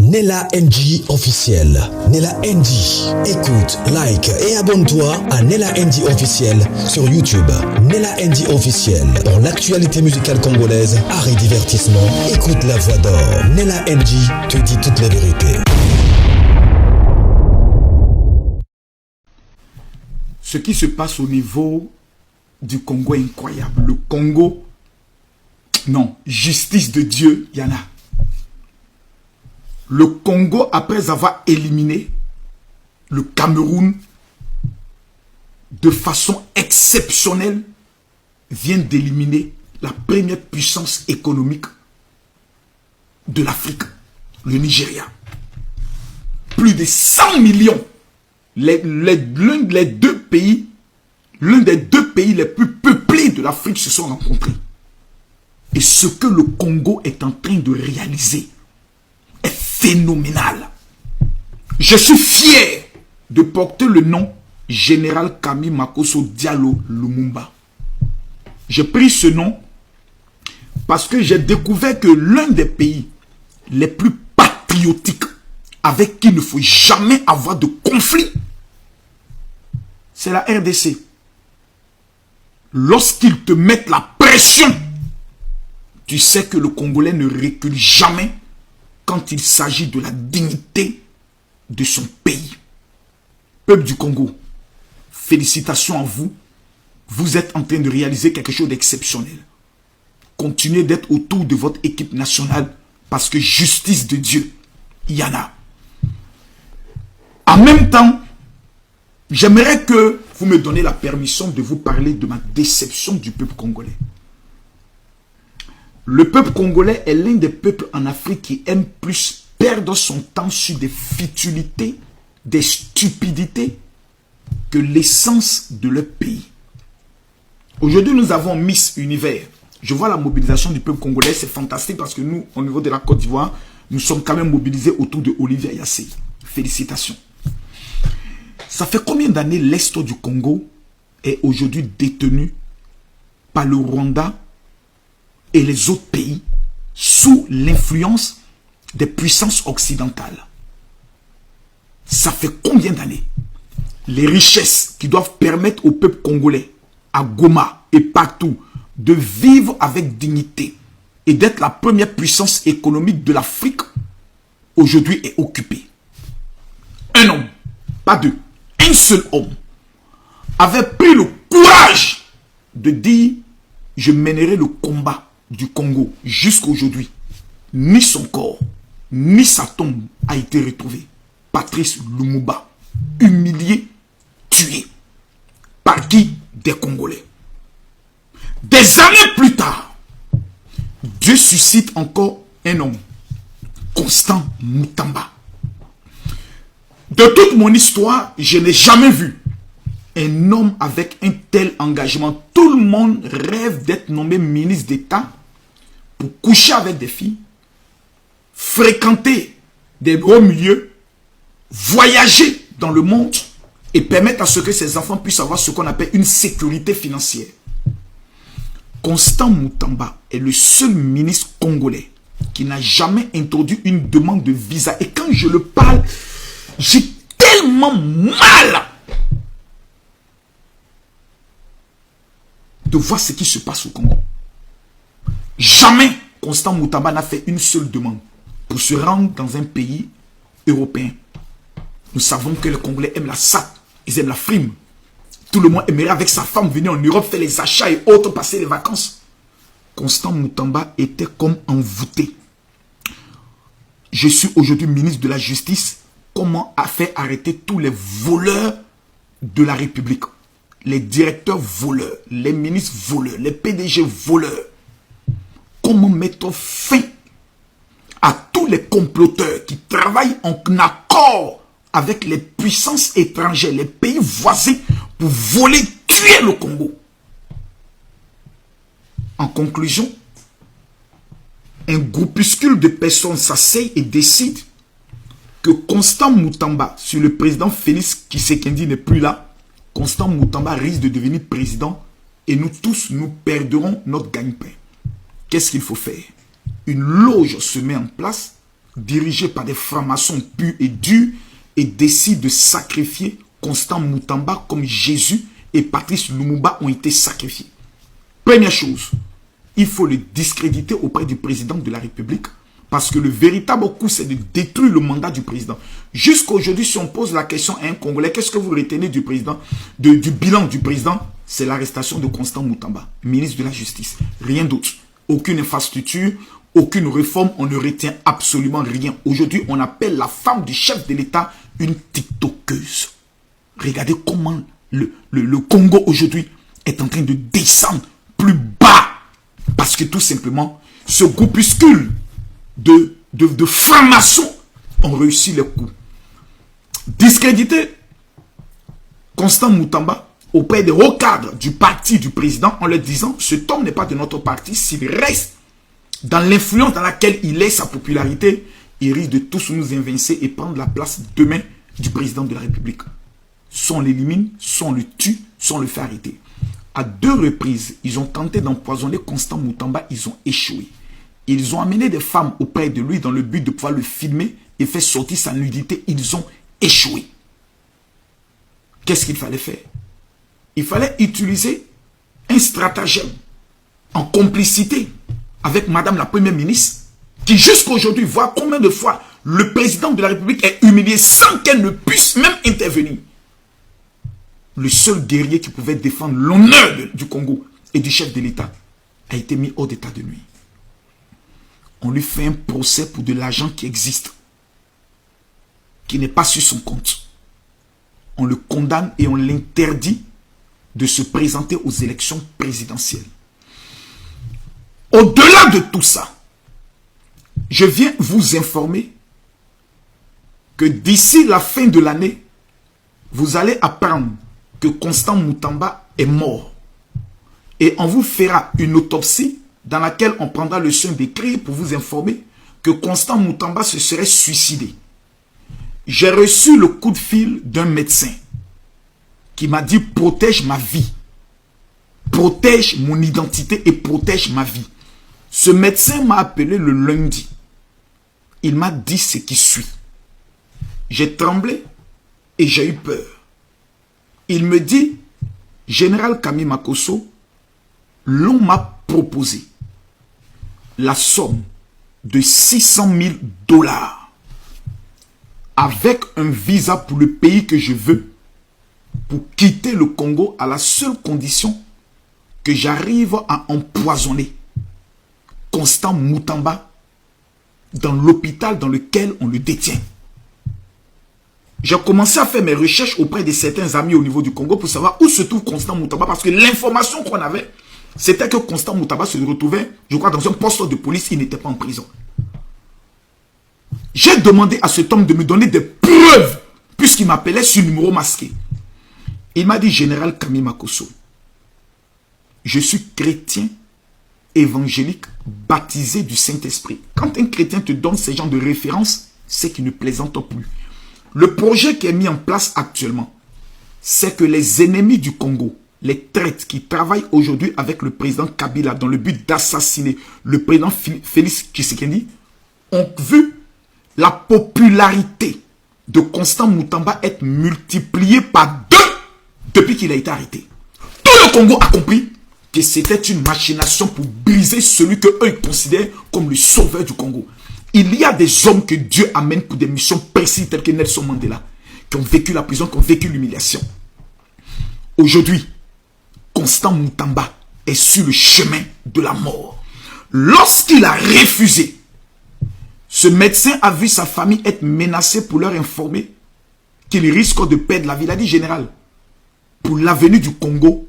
Nella NG officiel. Nella NG. Écoute, like et abonne-toi à Nella NG officiel sur YouTube. Nella NG officiel. Pour l'actualité musicale congolaise, art et divertissement, écoute la voix d'or. Nella NG te dit toute la vérité. Ce qui se passe au niveau du Congo est incroyable. Le Congo, non, justice de Dieu, il y en a. Le Congo, après avoir éliminé le Cameroun de façon exceptionnelle, vient d'éliminer la première puissance économique de l'Afrique, le Nigeria. Plus de 100 millions. L'un des deux pays les plus peuplés de l'Afrique se sont rencontrés. Et ce que le Congo est en train de réaliser est phénoménal. Je suis fier de porter le nom Général Kami Makosso Diallo Lumumba. J'ai pris ce nom parce que j'ai découvert que l'un des pays les plus patriotiques avec qui il ne faut jamais avoir de conflit, c'est la RDC. Lorsqu'ils te mettent la pression, tu sais que le Congolais ne recule jamais quand il s'agit de la dignité de son pays. Peuple du Congo, félicitations à vous. Vous êtes en train de réaliser quelque chose d'exceptionnel. Continuez d'être autour de votre équipe nationale parce que justice de Dieu, il y en a. En même temps, j'aimerais que vous me donniez la permission de vous parler de ma déception du peuple congolais. Le peuple congolais est l'un des peuples en Afrique qui aime plus perdre son temps sur des futilités, des stupidités, que l'essence de leur pays. Aujourd'hui, nous avons Miss Univers. Je vois la mobilisation du peuple congolais, c'est fantastique parce que nous, au niveau de la Côte d'Ivoire, nous sommes quand même mobilisés autour de Olivier Yassé. Félicitations. Ça fait combien d'années l'Est du Congo est aujourd'hui détenu par le Rwanda et les autres pays sous l'influence des puissances occidentales? Ça fait combien d'années? Les richesses qui doivent permettre au peuple congolais, à Goma et partout, de vivre avec dignité et d'être la première puissance économique de l'Afrique, aujourd'hui est occupée. Un homme, pas deux, un seul homme avait pris le courage de dire « Je mènerai le combat du Congo jusqu'à aujourd'hui. » Ni son corps, ni sa tombe a été retrouvé. Patrice Lumumba, humilié, tué. Par qui? Des Congolais. Des années plus tard, Dieu suscite encore un homme, Constant Mutamba. De toute mon histoire, je n'ai jamais vu un homme avec un tel engagement. Tout le monde rêve d'être nommé ministre d'État pour coucher avec des filles, fréquenter des gros milieux, voyager dans le monde et permettre à ce que ses enfants puissent avoir ce qu'on appelle une sécurité financière. Constant Mutamba est le seul ministre congolais qui n'a jamais introduit une demande de visa. Et quand je le parle, j'ai tellement mal de voir ce qui se passe au Congo. Jamais Constant Mutamba n'a fait une seule demande pour se rendre dans un pays européen. Nous savons que les Congolais aiment la SAP, ils aiment la frime. Tout le monde aimerait avec sa femme venir en Europe faire les achats et autres, passer les vacances. Constant Mutamba était comme envoûté. Je suis aujourd'hui ministre de la Justice. Comment faire arrêter tous les voleurs de la République? Les directeurs voleurs, les ministres voleurs, les PDG voleurs. Comment mettre fin à tous les comploteurs qui travaillent en accord avec les puissances étrangères, les pays voisins, pour voler, tuer le Congo? En conclusion, un groupuscule de personnes s'asseyent et décident que Constant Mutamba, si le président Félix Tshisekedi n'est plus là, Constant Mutamba risque de devenir président et nous tous, nous perdrons notre gagne-pain. Qu'est-ce qu'il faut faire? Une loge se met en place dirigés par des francs-maçons purs et durs, et décident de sacrifier Constant Moutamba comme Jésus et Patrice Lumumba ont été sacrifiés. Première chose, il faut le discréditer auprès du président de la République, parce que le véritable coup, c'est de détruire le mandat du président. Jusqu'à aujourd'hui, si on pose la question à un Congolais, qu'est-ce que vous retenez du président, du bilan du président? C'est l'arrestation de Constant Moutamba, ministre de la Justice. Rien d'autre. Aucune infrastructure, aucune réforme, on ne retient absolument rien. Aujourd'hui, on appelle la femme du chef de l'État une tiktokeuse. Regardez comment le Congo aujourd'hui est en train de descendre plus bas. Parce que tout simplement, ce groupuscule de francs-maçons ont réussi le coup. Discréditer Constant Moutamba auprès des hauts cadres du parti du président en leur disant « cet homme n'est pas de notre parti, s'il reste dans l'influence dans laquelle il est, sa popularité, il risque de tous nous évincer et prendre la place demain du président de la République. » Soit on l'élimine, soit on le tue, soit on le fait arrêter. À 2 reprises, ils ont tenté d'empoisonner Constant Moutamba, ils ont échoué. Ils ont amené des femmes auprès de lui dans le but de pouvoir le filmer et faire sortir sa nudité. Ils ont échoué. Qu'est-ce qu'il fallait faire? Il fallait utiliser un stratagème en complicité avec Madame la Première ministre, qui jusqu'à aujourd'hui voit combien de fois le président de la République est humilié sans qu'elle ne puisse même intervenir. Le seul guerrier qui pouvait défendre l'honneur du Congo et du chef de l'État a été mis hors d'état de nuire. On lui fait un procès pour de l'argent qui existe, qui n'est pas sur son compte. On le condamne et on l'interdit de se présenter aux élections présidentielles. Au-delà de tout ça, je viens vous informer que d'ici la fin de l'année, vous allez apprendre que Constant Moutamba est mort. Et on vous fera une autopsie dans laquelle on prendra le soin d'écrire pour vous informer que Constant Moutamba se serait suicidé. J'ai reçu le coup de fil d'un médecin qui m'a dit « protège ma vie, protège mon identité et protège ma vie ». Ce médecin m'a appelé le lundi. Il m'a dit ce qui suit. J'ai tremblé et j'ai eu peur. Il me dit « Général Kami Makosso, l'on m'a proposé la somme de 600 000 $ avec un visa pour le pays que je veux pour quitter le Congo à la seule condition que j'arrive à empoisonner Constant Moutamba dans l'hôpital dans lequel on le détient. » J'ai commencé à faire mes recherches auprès de certains amis au niveau du Congo pour savoir où se trouve Constant Moutamba, parce que l'information qu'on avait, c'était que Constant Moutamba se retrouvait, je crois, dans un poste de police, il n'était pas en prison. J'ai demandé à cet homme de me donner des preuves, puisqu'il m'appelait sur numéro masqué. Il m'a dit « Général Kami Makosso, je suis chrétien évangélique baptisé du Saint-Esprit. » Quand un chrétien te donne ce genre de référence, c'est qu'il ne plaisante plus. Le projet qui est mis en place actuellement, c'est que les ennemis du Congo, les traîtres qui travaillent aujourd'hui avec le président Kabila dans le but d'assassiner le président Félix Tshisekedi, ont vu la popularité de Constant Moutamba être multipliée par 2 depuis qu'il a été arrêté. Tout le Congo a compris que c'était une machination pour briser celui qu'eux ils considèrent comme le sauveur du Congo. Il y a des hommes que Dieu amène pour des missions précises telles que Nelson Mandela, qui ont vécu la prison, qui ont vécu l'humiliation. Aujourd'hui, Constant Moutamba est sur le chemin de la mort. Lorsqu'il a refusé, ce médecin a vu sa famille être menacée pour leur informer qu'il risque de perdre la vie. Il a dit « Général, pour l'avenir du Congo,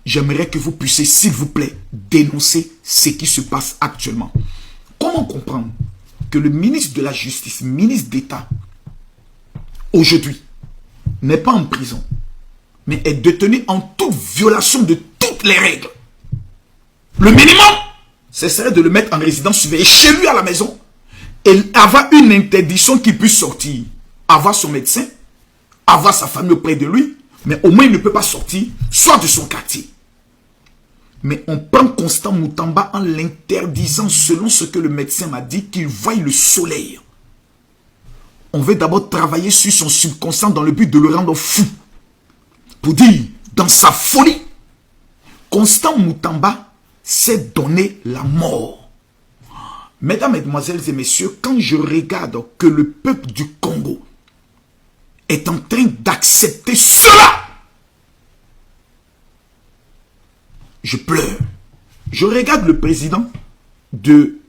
j'aimerais que vous puissiez, s'il vous plaît, dénoncer ce qui se passe actuellement. » Comment comprendre que le ministre de la Justice, ministre d'État, aujourd'hui, n'est pas en prison, mais est détenu en toute violation de toutes les règles? Le minimum, ce serait de le mettre en résidence surveillée chez lui à la maison et avoir une interdiction qu'il puisse sortir, avoir son médecin, avoir sa famille auprès de lui, mais au moins il ne peut pas sortir, soit de son quartier. Mais on prend Constant Moutamba en l'interdisant selon ce que le médecin m'a dit, qu'il voie le soleil. On veut d'abord travailler sur son subconscient dans le but de le rendre fou. Pour dire, dans sa folie, Constant Moutamba s'est donné la mort. Mesdames, Mesdemoiselles et Messieurs, quand je regarde que le peuple du Congo est en train d'accepter cela, je pleure. Je regarde le président du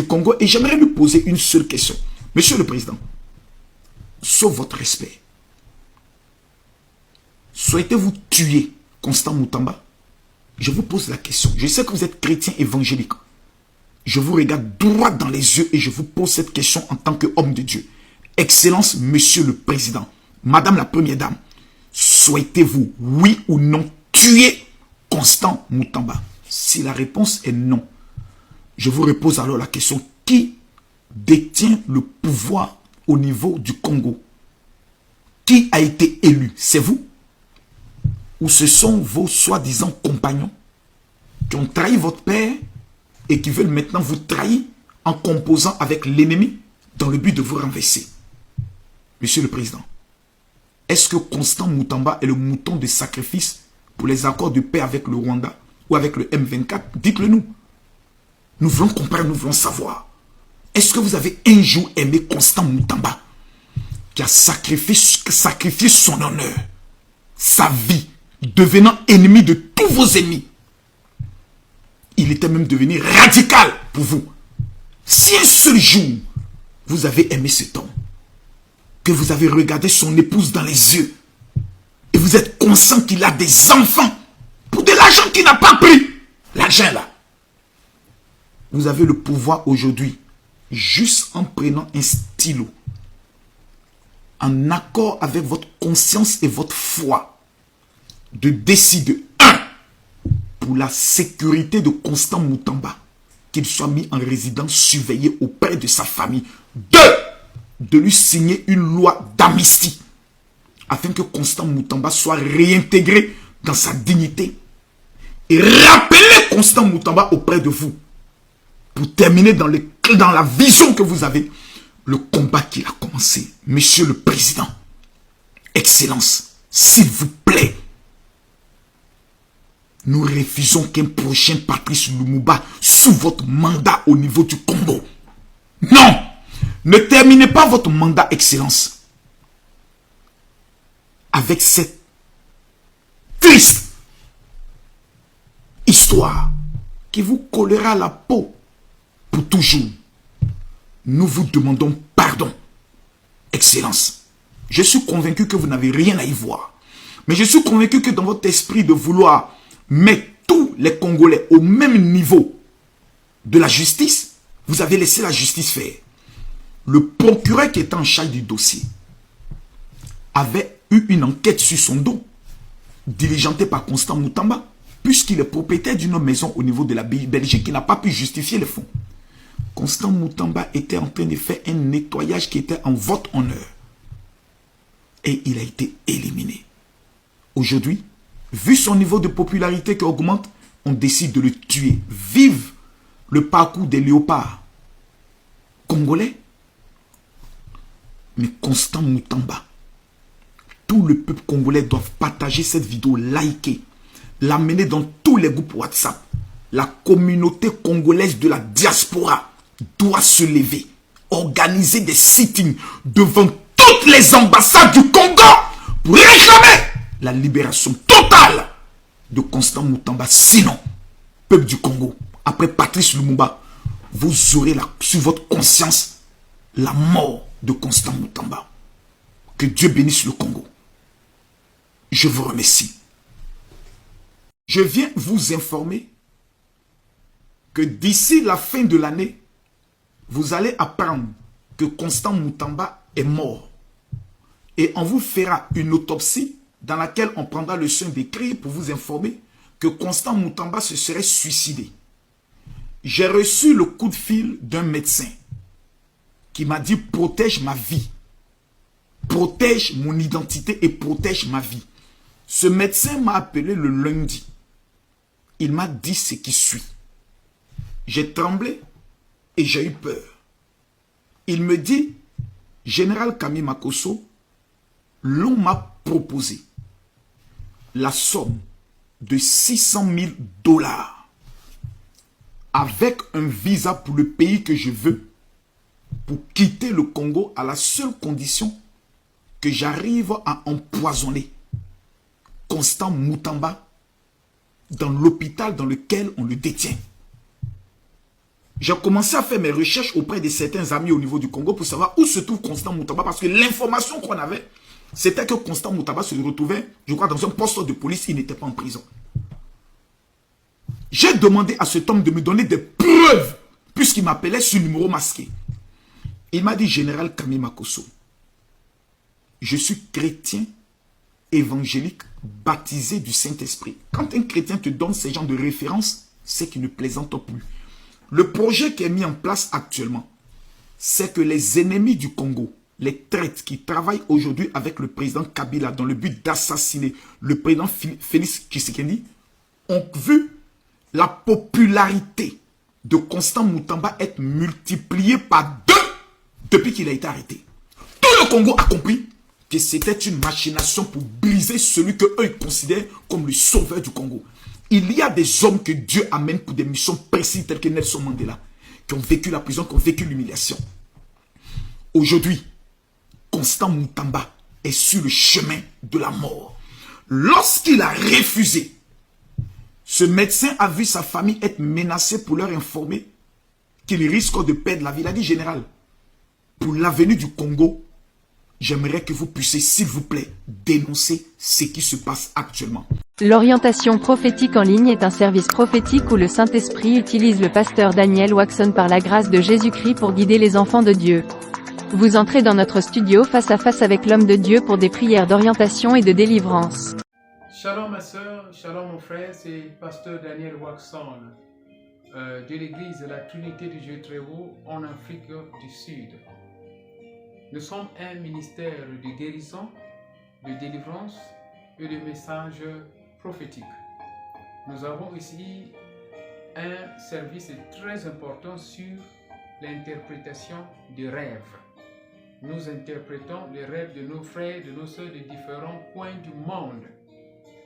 Congo et j'aimerais lui poser une seule question. Monsieur le Président, sauf votre respect, souhaitez-vous tuer Constant Moutamba? Je vous pose la question. Je sais que vous êtes chrétien évangélique. Je vous regarde droit dans les yeux et je vous pose cette question en tant qu'homme de Dieu. Excellence, Monsieur le Président, Madame la Première Dame, souhaitez-vous, oui ou non, tuer Constant Moutamba? Si la réponse est non, je vous repose alors la question. Qui détient le pouvoir au niveau du Congo? Qui a été élu? C'est vous? Ou ce sont vos soi-disant compagnons qui ont trahi votre père et qui veulent maintenant vous trahir en composant avec l'ennemi dans le but de vous renverser? Monsieur le Président, est-ce que Constant Moutamba est le mouton de sacrifice pour les accords de paix avec le Rwanda ou avec le M24? Dites-le nous. Nous voulons comprendre, nous voulons savoir. Est-ce que vous avez un jour aimé Constant Moutamba qui a sacrifié son honneur, sa vie, devenant ennemi de tous vos ennemis? Il était même devenu radical pour vous. Si un seul jour, vous avez aimé cet homme, que vous avez regardé son épouse dans les yeux, et vous êtes conscient qu'il a des enfants, pour de l'argent qu'il n'a pas pris, l'argent là, vous avez le pouvoir aujourd'hui, juste en prenant un stylo, en accord avec votre conscience et votre foi, de décider, un, pour la sécurité de Constant Moutamba, qu'il soit mis en résidence surveillée auprès de sa famille. Deux, de lui signer une loi d'amnistie, afin que Constant Moutamba soit réintégré dans sa dignité. Et rappeler Constant Moutamba auprès de vous, pour terminer dans la vision que vous avez, le combat qu'il a commencé. Monsieur le Président, Excellence, s'il vous plaît, nous refusons qu'un prochain Patrice Lumumba sous votre mandat au niveau du Congo. Non, ne terminez pas votre mandat, Excellence, avec cette triste histoire qui vous collera à la peau pour toujours. Nous vous demandons pardon, Excellence. Je suis convaincu que vous n'avez rien à y voir. Mais je suis convaincu que dans votre esprit de vouloir mettre tous les Congolais au même niveau de la justice, vous avez laissé la justice faire. Le procureur qui était en charge du dossier avait eu une enquête sur son dos, diligentée par Constant Moutamba, puisqu'il est propriétaire d'une maison au niveau de la Belgique qui n'a pas pu justifier les fonds. Constant Moutamba était en train de faire un nettoyage qui était en votre honneur. Et il a été éliminé. Aujourd'hui, vu son niveau de popularité qui augmente, on décide de le tuer. Vive le parcours des léopards congolais. Mais Constant Moutamba, tout le peuple congolais doit partager cette vidéo, liker, l'amener dans tous les groupes WhatsApp. La communauté congolaise de la diaspora doit se lever, organiser des sittings devant toutes les ambassades du Congo pour réclamer la libération totale de Constant Moutamba. Sinon, peuple du Congo, après Patrice Lumumba, vous aurez sur votre conscience la mort de Constant Moutamba. Que Dieu bénisse le Congo. Je vous remercie. Je viens vous informer que d'ici la fin de l'année, vous allez apprendre que Constant Moutamba est mort. Et on vous fera une autopsie dans laquelle on prendra le soin d'écrire pour vous informer que Constant Moutamba se serait suicidé. J'ai reçu le coup de fil d'un médecin qui m'a dit: protège ma vie, protège mon identité et protège ma vie. Ce médecin m'a appelé le lundi. Il m'a dit ce qui suit. J'ai tremblé et j'ai eu peur. Il me dit: Général Camille Makosso, l'on m'a proposé la somme de 600 000 dollars avec un visa pour le pays que je veux pour quitter le Congo à la seule condition que j'arrive à empoisonner Constant Moutamba dans l'hôpital dans lequel on le détient. J'ai commencé à faire mes recherches auprès de certains amis au niveau du Congo pour savoir où se trouve Constant Moutamba parce que l'information qu'on avait, c'était que Constant Moutamba se retrouvait, je crois, dans un poste de police, il n'était pas en prison. J'ai demandé à cet homme de me donner des preuves puisqu'il m'appelait sur numéro masqué. Il m'a dit, Général Camille Makosso, je suis chrétien évangélique baptisé du Saint-Esprit. Quand un chrétien te donne ces genres de références, c'est qu'il ne plaisante plus. Le projet qui est mis en place actuellement, c'est que les ennemis du Congo, les traites qui travaillent aujourd'hui avec le président Kabila dans le but d'assassiner le président Félix Tshisekedi, ont vu la popularité de Constant Moutamba être multipliée par 2 depuis qu'il a été arrêté. Tout le Congo a compris que c'était une machination pour briser celui qu'eux ils considèrent comme le sauveur du Congo. Il y a des hommes que Dieu amène pour des missions précises telles que Nelson Mandela, qui ont vécu la prison, qui ont vécu l'humiliation. Aujourd'hui, Constant Moutamba est sur le chemin de la mort. Lorsqu'il a refusé, ce médecin a vu sa famille être menacée pour leur informer qu'il risque de perdre la vie. Il a dit, Général, pour l'avenir du Congo, j'aimerais que vous puissiez, s'il vous plaît, dénoncer ce qui se passe actuellement. L'orientation prophétique en ligne est un service prophétique où le Saint-Esprit utilise le pasteur Daniel Waxon par la grâce de Jésus-Christ pour guider les enfants de Dieu. Vous entrez dans notre studio face à face avec l'homme de Dieu pour des prières d'orientation et de délivrance. Shalom ma soeur, shalom mon frère, c'est pasteur Daniel Waxon de l'église de la Trinité du Dieu très haut en Afrique du Sud. Nous sommes un ministère de guérison, de délivrance et de messages prophétiques. Nous avons ici un service très important sur l'interprétation des rêves. Nous interprétons les rêves de nos frères, de nos soeurs de différents coins du monde.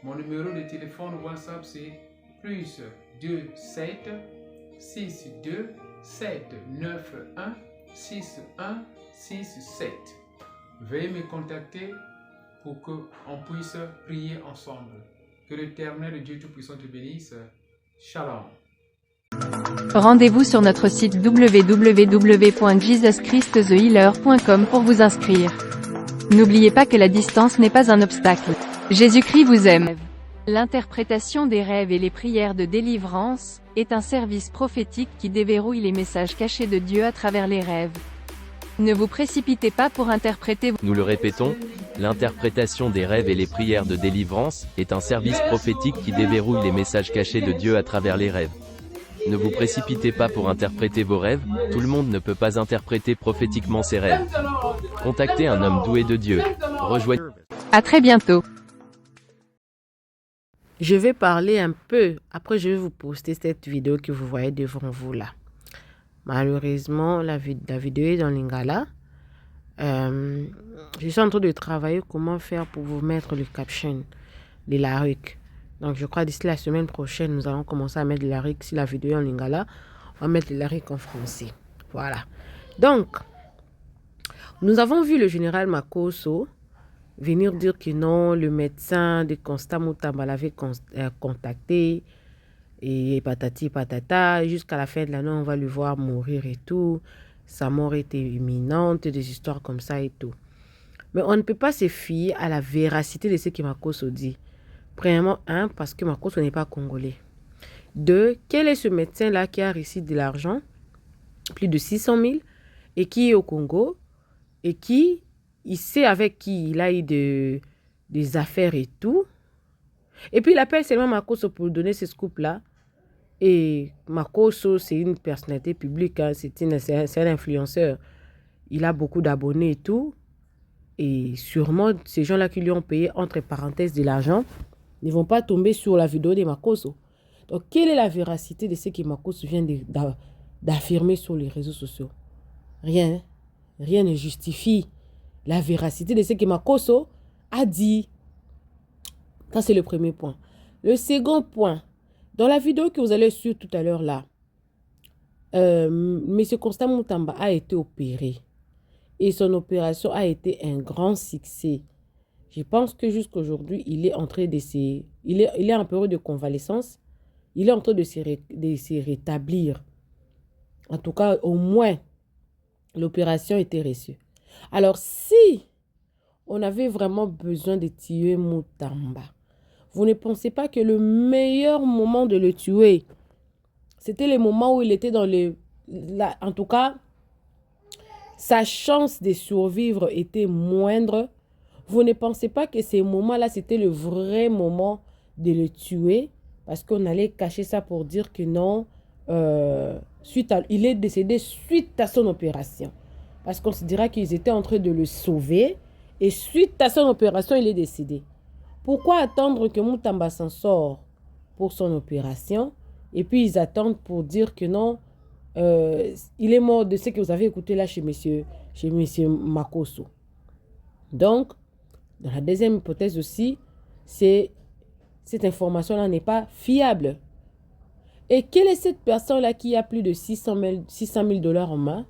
Mon numéro de téléphone WhatsApp c'est plus 27 62 791 61 67. Veuillez me contacter pour qu'on puisse prier ensemble. Que l'Éternel Dieu Tout-Puissant te bénisse. Shalom. Rendez-vous sur notre site www.jesuschristthehealer.com pour vous inscrire. N'oubliez pas que la distance n'est pas un obstacle. Jésus-Christ vous aime. L'interprétation des rêves et les prières de délivrance est un service prophétique qui déverrouille les messages cachés de Dieu à travers les rêves. Ne vous précipitez pas pour interpréter. Nous le répétons, l'interprétation des rêves et les prières de délivrance est un service prophétique qui déverrouille les messages cachés de Dieu à travers les rêves. Ne vous précipitez pas pour interpréter vos rêves, tout le monde ne peut pas interpréter prophétiquement ses rêves. Contactez un homme doué de Dieu. Rejoignez. À très bientôt. Je vais parler un peu, après je vais vous poster cette vidéo que vous voyez devant vous là. Malheureusement, la vidéo est dans Lingala. Je suis en train de travailler comment faire pour vous mettre le caption de la RUC. Donc je crois d'ici la semaine prochaine, nous allons commencer à mettre la RUC. Si la vidéo est en Lingala, on va mettre la RUC en français. Voilà. Donc, nous avons vu le général Makosso venir dire que non, le médecin de Constant Moutamba l'avait contacté. Et patati patata, jusqu'à la fin de l'année, on va le voir mourir et tout. Sa mort était imminente, des histoires comme ça et tout. Mais on ne peut pas se fier à la véracité de ce que Makosso dit. Premièrement, parce que Makosso n'est pas congolais. 2, quel est ce médecin-là qui a reçu de l'argent, plus de 600 000, et qui est au Congo, et qui, il sait avec qui il a eu des affaires et tout. Et puis il appelle seulement Makosso pour donner ce scoop-là. Et Makosso, c'est une personnalité publique, hein, c'est un influenceur. Il a beaucoup d'abonnés et tout. Et sûrement, ces gens-là qui lui ont payé, entre parenthèses, de l'argent, ne vont pas tomber sur la vidéo de Makosso. Donc, quelle est la véracité de ce que Makosso vient d'affirmer sur les réseaux sociaux? Rien. Rien ne justifie la véracité de ce que Makosso a dit. Ça, c'est le premier point. Le second point, dans la vidéo que vous allez suivre tout à l'heure là, M. Constant Moutamba a été opéré. Et son opération a été un grand succès. Je pense que jusqu'à aujourd'hui, il est en train de il est en période de convalescence. Il est en train de se rétablir. En tout cas, au moins, l'opération était reçue. Alors, si on avait vraiment besoin de tuer Moutamba, vous ne pensez pas que le meilleur moment de le tuer, c'était le moment où il était dans en tout cas, sa chance de survivre était moindre. Vous ne pensez pas que ces moments-là, c'était le vrai moment de le tuer? Parce qu'on allait cacher ça pour dire que non, il est décédé suite à son opération. Parce qu'on se dira qu'ils étaient en train de le sauver. Et suite à son opération, il est décédé. Pourquoi attendre que Moutamba s'en sort pour son opération? Et puis ils attendent pour dire que non, il est mort de ce que vous avez écouté là chez monsieur Makosso. Donc, dans la deuxième hypothèse aussi, cette information-là n'est pas fiable. Et quelle est cette personne-là qui a plus de 600 000 dollars en main,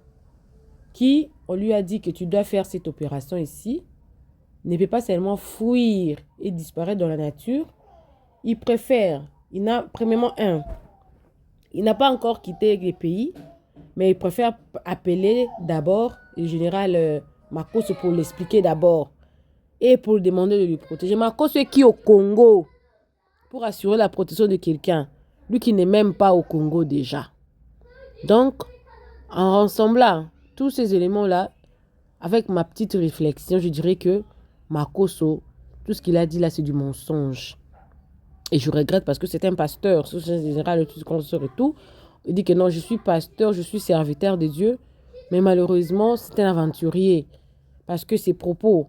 qui, on lui a dit que tu dois faire cette opération ici, ne peut pas seulement fuir et disparaître dans la nature. Il préfère, premièrement, il n'a pas encore quitté le pays, mais il préfère appeler d'abord le général Makosso pour l'expliquer d'abord et pour lui demander de lui protéger. Makosso est qui au Congo pour assurer la protection de quelqu'un, lui qui n'est même pas au Congo déjà. Donc, en rassemblant tous ces éléments-là, avec ma petite réflexion, je dirais que Makosso, tout ce qu'il a dit là, c'est du mensonge. Et je regrette parce que c'est un pasteur, c'est un général et tout. Il dit que non, je suis pasteur, je suis serviteur de Dieu. Mais malheureusement, c'est un aventurier. Parce que ses propos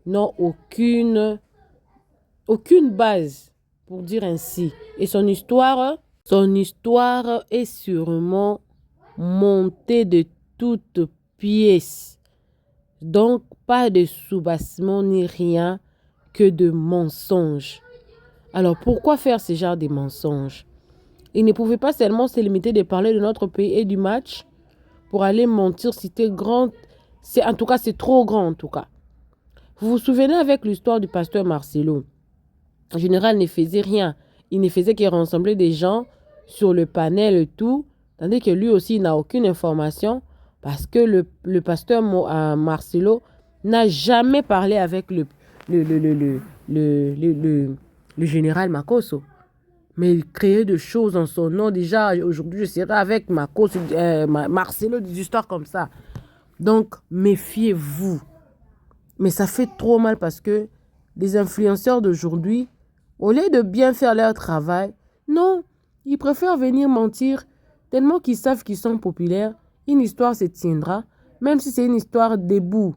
n'ont aucune base pour dire ainsi. Et son histoire est sûrement montée de toutes pièces. Donc, pas de soubassement ni rien que de mensonges. Alors, pourquoi faire ce genre de mensonges? Il ne pouvait pas seulement se limiter de parler de notre pays et du match pour aller mentir, c'était grand. En tout cas, c'est trop grand en tout cas. Vous vous souvenez avec l'histoire du pasteur Marcelo? En général, il ne faisait rien. Il ne faisait que rassembler des gens sur le panel et tout, tandis que lui aussi, il n'a aucune information parce que le pasteur Marcelo n'a jamais parlé avec le général Makosso. Mais il créait des choses en son nom. Déjà, aujourd'hui, je serai avec Marcelo, des histoires comme ça. Donc, méfiez-vous. Mais ça fait trop mal parce que les influenceurs d'aujourd'hui, au lieu de bien faire leur travail, non, ils préfèrent venir mentir tellement qu'ils savent qu'ils sont populaires. Une histoire se tiendra, même si c'est une histoire debout,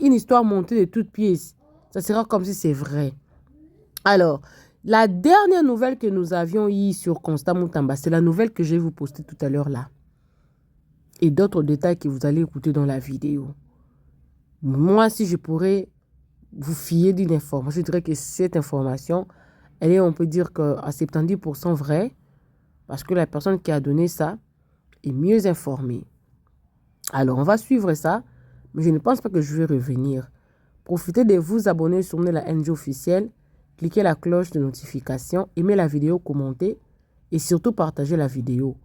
une histoire montée de toutes pièces. Ça sera comme si c'est vrai. Alors, la dernière nouvelle que nous avions eue sur Constant Moutamba, c'est la nouvelle que je vais vous poster tout à l'heure là. Et d'autres détails que vous allez écouter dans la vidéo. Moi, si je pourrais vous fier d'une information, je dirais que cette information, elle est, on peut dire, à 70% vraie, parce que la personne qui a donné ça est mieux informée. Alors, on va suivre ça, mais je ne pense pas que je vais revenir. Profitez de vous abonner sur la NG officielle. Cliquez la cloche de notification, aimez la vidéo, commentez et surtout partagez la vidéo.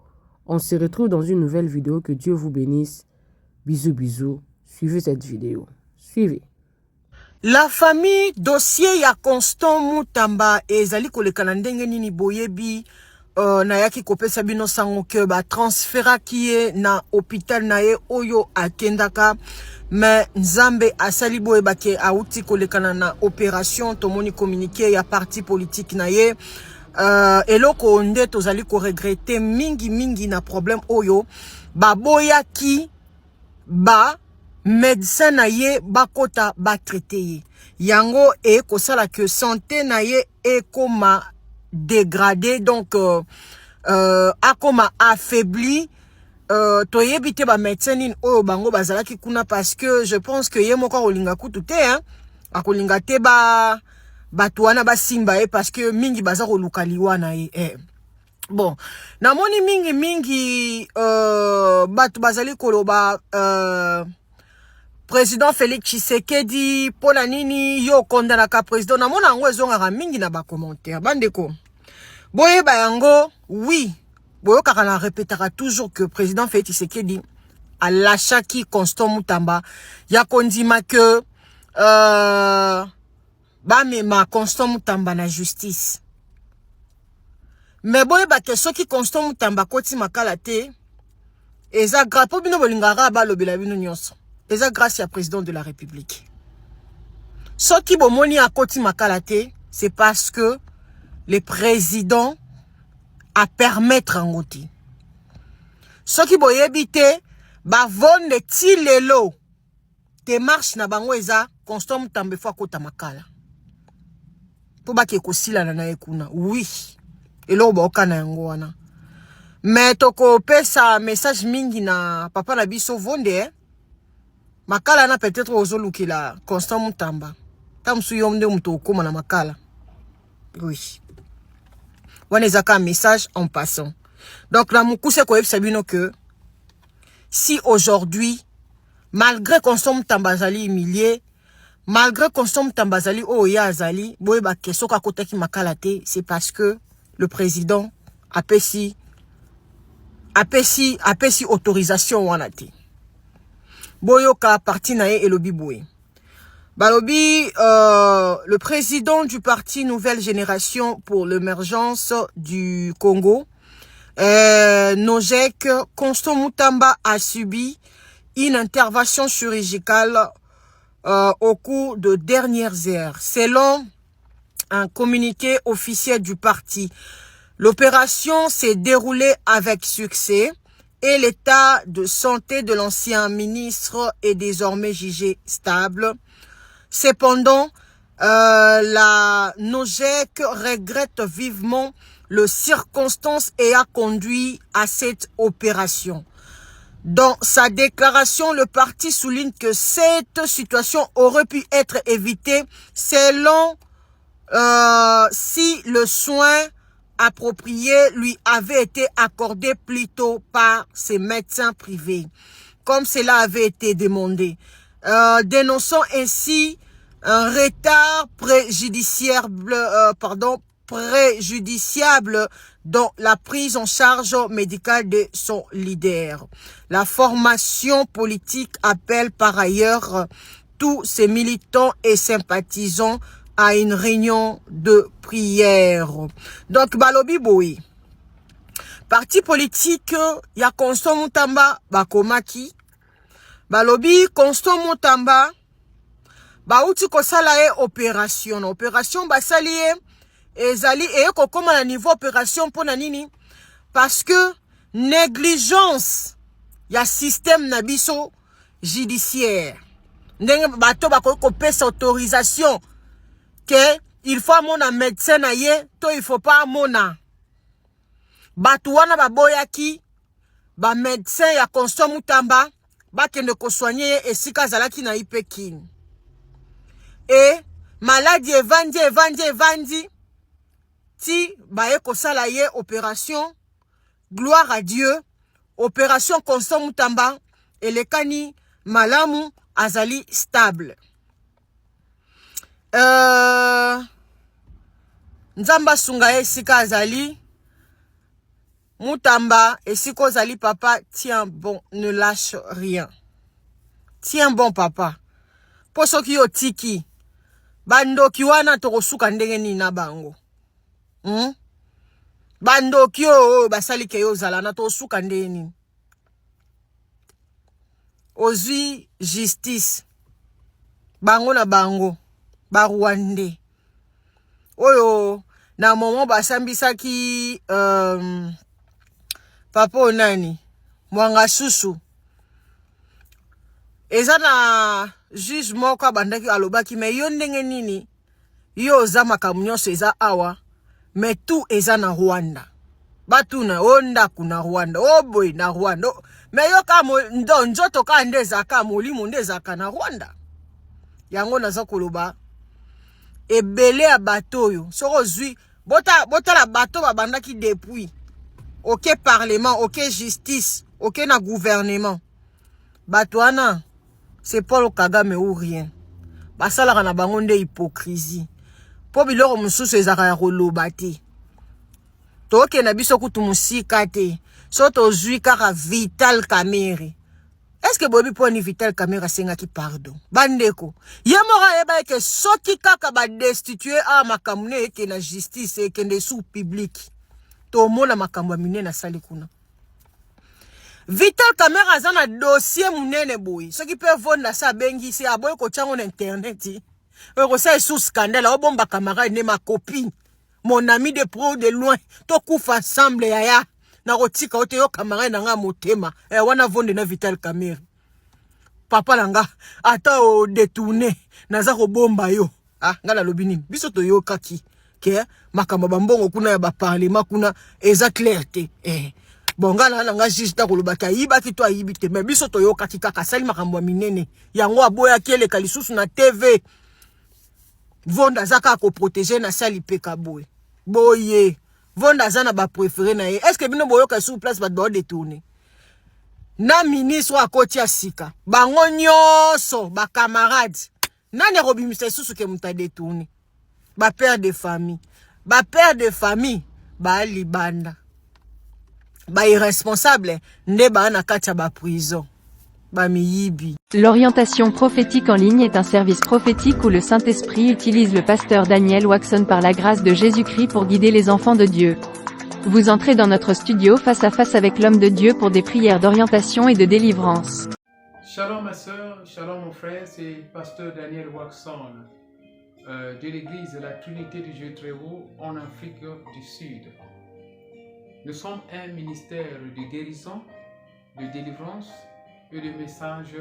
On se retrouve dans une nouvelle vidéo. Que Dieu vous bénisse. Bisous, bisous. Suivez cette vidéo. Suivez. La famille dossier ya Constant Moutamba ezali kolekana ndenge nini boyebi na yaki kopesa bino sango ke ba transfera kiye na hôpital na ye oyo akendaka. Mais Nzambe asali boye bake auti kolekana na opération tomoni communiqué ya parti politique na ye eloko nde tozali ko regretter mingi na problème oyo baboya ki ba médecin na ye bakota ba traité ye yango e kosala que santé na ye e koma dégradé donc a koma affaibli toyebi te ba médecin nini oyo bango bazalaki kuna parce que je pense que ye moko akolinga kutu te hein akolinga te bato wana basimba ye parce que mingi baza koluka liwana ye bon namoni mingi bato bazali koloba président Félix Tshisekedi pona nini yo kondanaka président namona yango ezongaka mingi na ba commentaire bandeko boye ba yango oui boyo kaka na répétera toujours que président Félix Tshisekedi a lâchaki Constant Mutamba ya kondima que ma Constant Mutamba na justice mais boye ba ke soki Constant Mutamba koti makala te eza grapo bino bolingara ba lobela bino nyonso eza grâce à président de la République soki bomoni a koti makala te c'est parce que le président à permettre en ngoti. Ce qui boyebi te ba vonde ti lelo démarche na bango eza Constant Mutamba fo kota makala. Po ba ke kosila na ekuna. Oui. Elo ba okana yango wana. Mais toko pesa message mingi na papa na biso vonde makala na peut-être ozolukila Constant Mutamba. Tamsu yomde muto okoma na makala. Oui. On les a qu'un message en passant. Donc, la moukousse ko sabino que si aujourd'hui, malgré Constant Mutamba zali humilié, malgré Constant Mutamba zali oya azali, boye ba keso ka kotaki makalate, c'est parce que le président a pesi autorisation wanate. Boyo ka parti na e elobi boye. Balobi, le président du parti Nouvelle Génération pour l'émergence du Congo, Nojek, Constant Mutamba a subi une intervention chirurgicale au cours de dernières heures. Selon un communiqué officiel du parti, l'opération s'est déroulée avec succès et l'état de santé de l'ancien ministre est désormais jugé stable. Cependant, la Nojek regrette vivement les circonstances ayant conduit à cette opération. Dans sa déclaration, le parti souligne que cette situation aurait pu être évitée selon si le soin approprié lui avait été accordé plus tôt par ses médecins privés, comme cela avait été demandé. Dénonçant ainsi un retard préjudiciable dans la prise en charge médicale de son leader. La formation politique appelle par ailleurs tous ses militants et sympathisants à une réunion de prière. Donc, balobi boy. Parti politique, ya Constant Mutamba bakomaki. Balobi Constant Mutamba bauti kosala e opération basali ezali kokoma na niveau opération pona nini parce que négligence ya système na biso judiciaire ndenge bato bako pesa autorisation que il faut mona médecin na ye to il faut pas mona bato wana baboyaki ba médecin ya Constant Mutamba bakende ko soigner esika zalaki na Pekin. Et maladie evandi ti baye kosala ye opération gloire à Dieu opération Constant Mutamba elekani malamu azali stable. Nzamba sunga esika azali Mutamba esiko azali papa tiens bon ne lâche rien. Tiens bon papa. Poso ki yo tiki bandoki wana tokosuka ndenge nini na bango. Bandoki yo basali ke yo zala na tokosuka ndenge nini. Ozwi justice. Bango na bango. Baruande. Oyo na moment basambisaki papa onani Mwanga Susu. Eza na juge moko bandaki alobaki me yo ndenge nini yo za makambo nyonso eza awa me tout eza na Rwanda batuna onda kuna Rwanda oboy na Rwanda Mais yo ka njoto ka ndeza ka molimo ndeza ka na Rwanda. Yango naza koloba ebele ya bateau yo. Soko zui bota la bateau babandaki depuis. OK parlement, OK justice, OK na gouvernement. Batouana, c'est Paul Kagame ou rien. Basala na bango nde hypocrisie. Po biloko mususu ezaka ya koloba te. Toke na biso kutu musika te. Soto zui kaka Vital Kamerhe. Est-ce que bobi poni Vital Kamerhe senga ki pardon? Bandeko. Yemora eba ke soki kaka ba destituer a makamune eke na justice eke nde sous public. To mona makambo mine na sali kuna. Vital Kamerhe azana dossier munene boy. Soki pe vonda sa bengi se aboy ko chango na internet. Ko sa sous scandale o bomba camarade ne ma copine. Mon ami de pro de loin. To kufa ensemble yaya. Na rotika ote yo camarade nga motema. Wana vonde na Vital Kamerhe. Papa langa ata o détourner naza ko bomba yo. Ah ngala lobini. Biso to yo kaki. Ke makamba bambongo kuna ya ba parlement kuna eza clarté. Bongala na nga jista kolobaka yiba ki to ayibi te mais biso to yo kaki kaka sali makambo minene. Yango aboya kele kalisusu na TV. Vonda zaka ko protéger na sali peka boy. Boye. Vonda zana ba préféré na ye. Est-ce que bino boyo ka sous place ba do détourner? Na ministre wa koti asika. Bango nyonso ba camarades. Nani robimisa susu ke muta détourner? Ba père de famille. Ba père de famille ba libanda. Ba irresponsable nde ba na katia ba prison. Ba miyibi. L'orientation prophétique en ligne est un service prophétique où le Saint-Esprit utilise le pasteur Daniel Waxon par la grâce de Jésus-Christ pour guider les enfants de Dieu. Vous entrez dans notre studio face à face avec l'homme de Dieu pour des prières d'orientation et de délivrance. Shalom ma soeur, shalom mon frère, c'est pasteur Daniel Waxon de l'église de la Trinité du Dieu très haut en Afrique du Sud. Nous sommes un ministère de guérison, de délivrance et de messages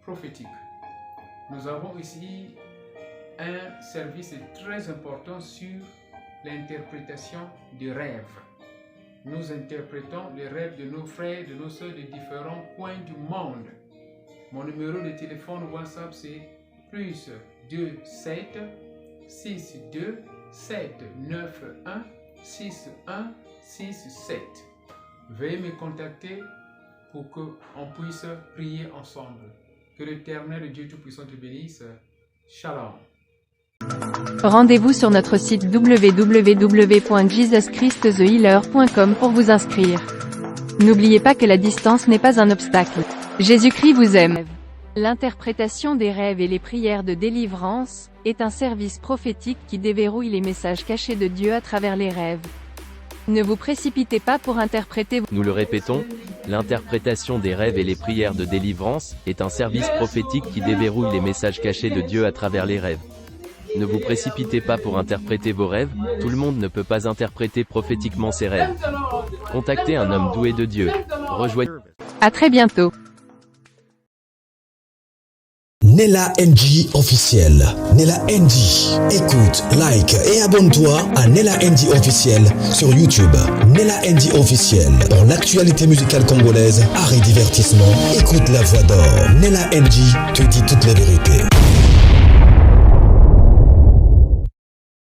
prophétiques. Nous avons ici un service très important sur l'interprétation des rêves. Nous interprétons les rêves de nos frères, de nos soeurs de différents coins du monde. Mon numéro de téléphone WhatsApp c'est plus 27 62 791 6167. Veuillez me contacter pour qu'on puisse prier ensemble. Que l'Éternel Dieu Tout-Puissant te bénisse. Shalom. Rendez-vous sur notre site www.jesuschristthehealer.com pour vous inscrire. N'oubliez pas que la distance n'est pas un obstacle. Jésus-Christ vous aime. L'interprétation des rêves et les prières de délivrance est un service prophétique qui déverrouille les messages cachés de Dieu à travers les rêves. Ne vous précipitez pas pour interpréter. Nous le répétons, l'interprétation des rêves et les prières de délivrance est un service prophétique qui déverrouille les messages cachés de Dieu à travers les rêves. Ne vous précipitez pas pour interpréter vos rêves, tout le monde ne peut pas interpréter prophétiquement ses rêves. Contactez un homme doué de Dieu. Rejoignez. À très bientôt. Nella NG officiel. Nella NG. Écoute, like et abonne-toi à Nella NG officiel sur YouTube. Nella NG officiel. Pour l'actualité musicale congolaise, art et divertissement, écoute la voix d'or. Nella NG te dit toutes les vérités.